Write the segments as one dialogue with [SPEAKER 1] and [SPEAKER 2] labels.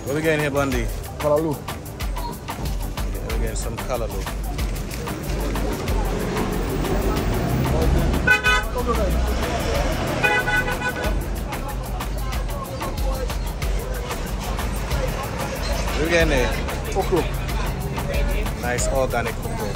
[SPEAKER 1] What we getting here, Bundy?
[SPEAKER 2] Callaloo.
[SPEAKER 1] Yeah, we're getting some callaloo. What we getting here?
[SPEAKER 2] Okra.
[SPEAKER 1] Nice organic okra.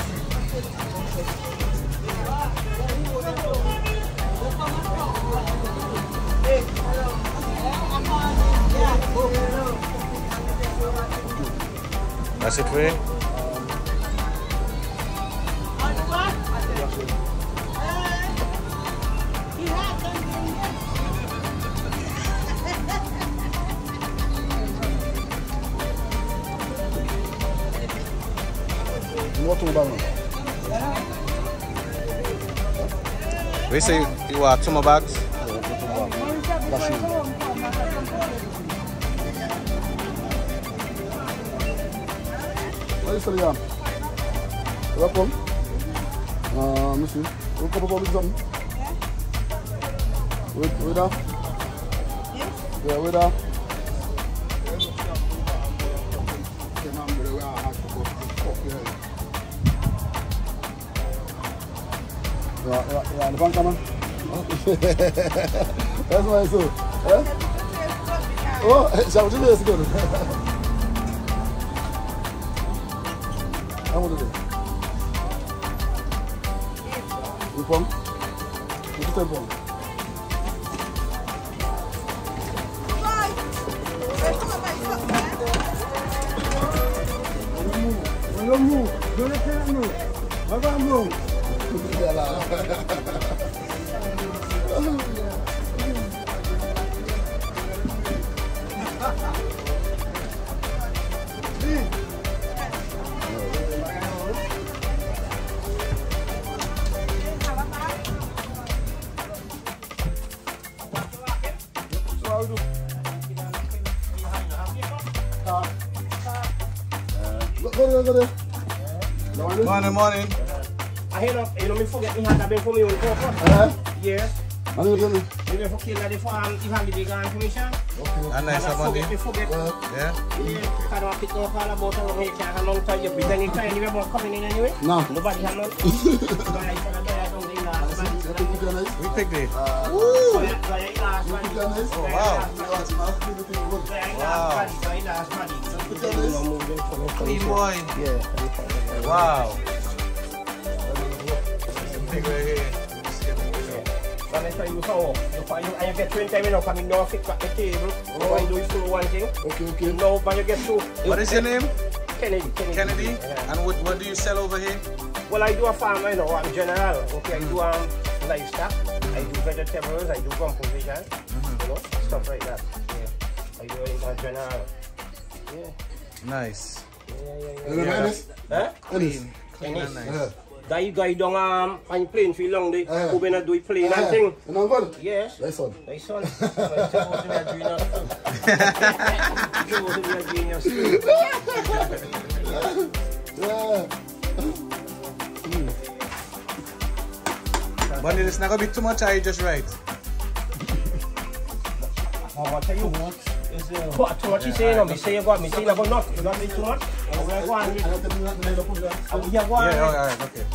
[SPEAKER 1] That's it for you? We say you want 2 more bags?
[SPEAKER 2] What is it? Welcome. Monsieur, you come up with something? Wait up. Yeah, wait up. Yeah, the bank man. That's why I saw. Oh, shall we do this again? How much is it? You come? You step on. Don't move. Don't let it move. I can't move.
[SPEAKER 1] Morning.
[SPEAKER 3] I hear of, me forget me had been for me on purpose. Yes.
[SPEAKER 2] I don't know.
[SPEAKER 3] Maybe for kill the farm, if I give the information.
[SPEAKER 1] Okay. And nice Bundy.
[SPEAKER 3] Forget.
[SPEAKER 1] Yeah.
[SPEAKER 3] I don't pick up all about how long a long time you pretending to anyway about coming in anyway.
[SPEAKER 2] No.
[SPEAKER 3] Nobody has none.
[SPEAKER 1] We picked it.
[SPEAKER 2] Oh
[SPEAKER 1] wow. Clean boy.
[SPEAKER 3] Yeah.
[SPEAKER 1] Wow. Big right here.
[SPEAKER 3] When I tell you how, you get 20 minutes coming down, fix back the table. What you do is do one thing.
[SPEAKER 2] Okay.
[SPEAKER 3] No, when you get two.
[SPEAKER 1] What is your name?
[SPEAKER 3] Kennedy.
[SPEAKER 1] Yeah. And what do you sell over here?
[SPEAKER 3] Well, I do a farm, I'm general. Okay, I do livestock, I do vegetables, I do composition, stuff like that. Yeah. I do it in general. Yeah.
[SPEAKER 1] Nice.
[SPEAKER 3] Yeah. Huh?
[SPEAKER 1] Clean and nice.
[SPEAKER 3] That guy down on plane for long day, who been do plane and thing.
[SPEAKER 2] You know good?
[SPEAKER 3] Yes.
[SPEAKER 2] Nice son.
[SPEAKER 3] Nice son. Supposed to be a genius.
[SPEAKER 2] Yeah.
[SPEAKER 1] But it's not gonna be too much, are you just right?
[SPEAKER 3] How much are you? What too much you say? No, me say you got me say you got not. You got me too much.
[SPEAKER 1] Yeah, alright, okay.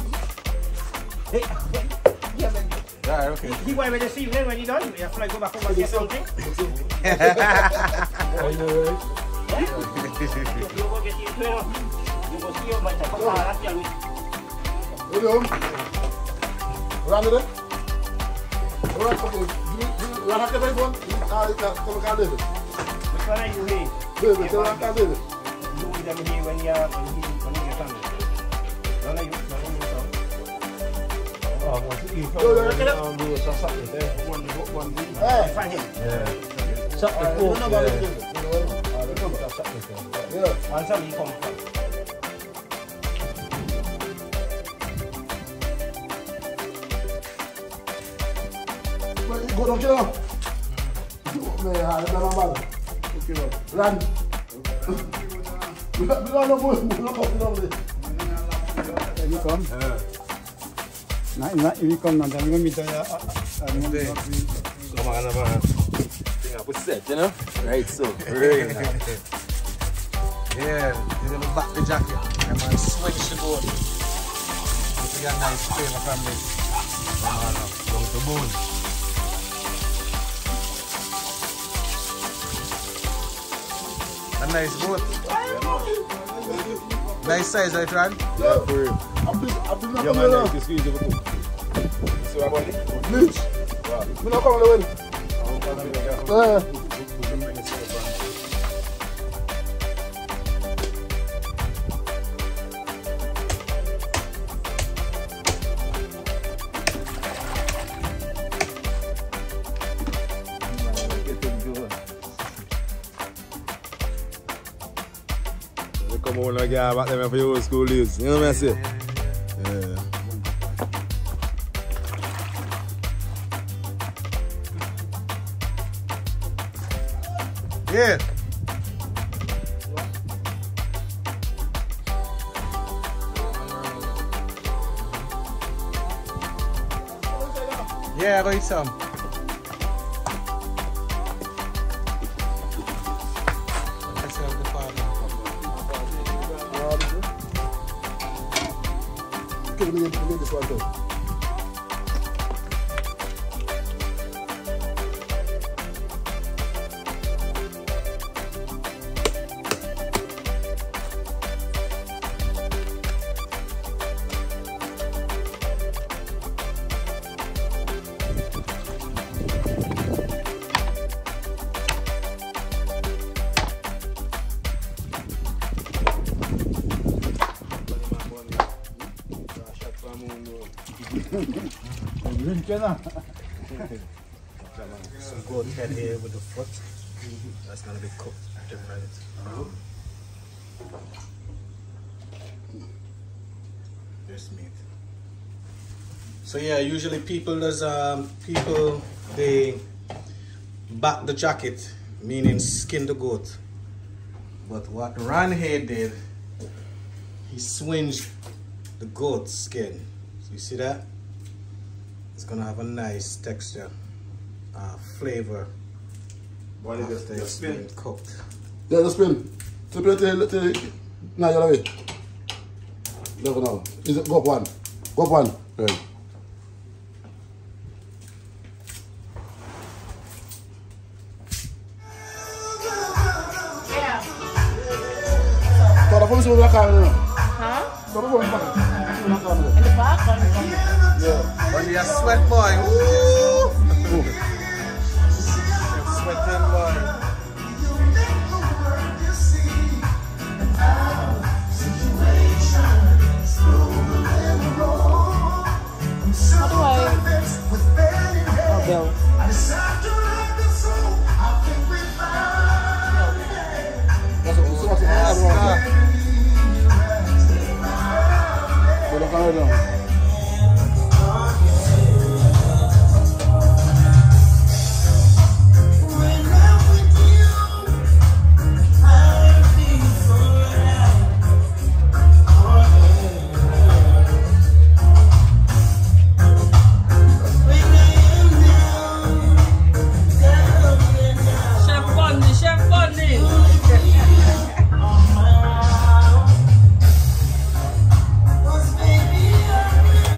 [SPEAKER 1] Alright, okay.
[SPEAKER 3] He went with the evening when he done. You fly go back home and get something. You go get you clean. You go see your bite. Come on, that's your week.
[SPEAKER 2] Run it. Alright, okay. You have to pay for one? Come on, David.
[SPEAKER 3] Which one are you here?
[SPEAKER 2] David, tell him, David.
[SPEAKER 3] You with them here when you get family. None of you. Oh, what's it? You do it Saturday. One. Find him. Yeah. Saturday. Yeah. And some he come from.
[SPEAKER 2] Go down, kill him. Run. You come? Not you come now. I'm going to meet
[SPEAKER 4] Come on, man. Thing up with set, you know? Right, so. Very nice.
[SPEAKER 1] Yeah, you're gonna back the jacket. And man, switch the boat. You got nice flavor from this. Come on now, down to bone. A nice boat. Nice size, right, Ron?
[SPEAKER 4] Yeah, for real.
[SPEAKER 2] I'm not
[SPEAKER 4] Yeah,
[SPEAKER 2] coming
[SPEAKER 4] man,
[SPEAKER 2] around.
[SPEAKER 4] you can squeeze it with two. See what Bundy?
[SPEAKER 2] Bleach. I'm not coming around.
[SPEAKER 4] Come on, like, yeah, back them for your old school days. You know what I say? Yeah.
[SPEAKER 1] Yeah. Yeah, I got some.
[SPEAKER 2] Okay, we need this one too.
[SPEAKER 3] Some goat head here with the foot. That's gonna be cooked different. This meat. So yeah, usually people they back the jacket, meaning skin the goat. But what Ron here did, he swinged the goat skin. So you see that? It's gonna have a nice texture, flavor.
[SPEAKER 4] Bundy
[SPEAKER 3] After it's been cooked.
[SPEAKER 2] Yeah, just spin. So play till now you're away. Level now. Is it go up one? Go up one. Right.
[SPEAKER 5] Yeah.
[SPEAKER 2] So the police will be back on now.
[SPEAKER 5] Huh?
[SPEAKER 2] So the police will be back on.
[SPEAKER 5] In the park or in the front?
[SPEAKER 2] Yeah.
[SPEAKER 1] Bundy, a sweat boy. Woo! Sweating boy.
[SPEAKER 5] How do I? Oh, Bill.
[SPEAKER 2] What's it? So look at it now.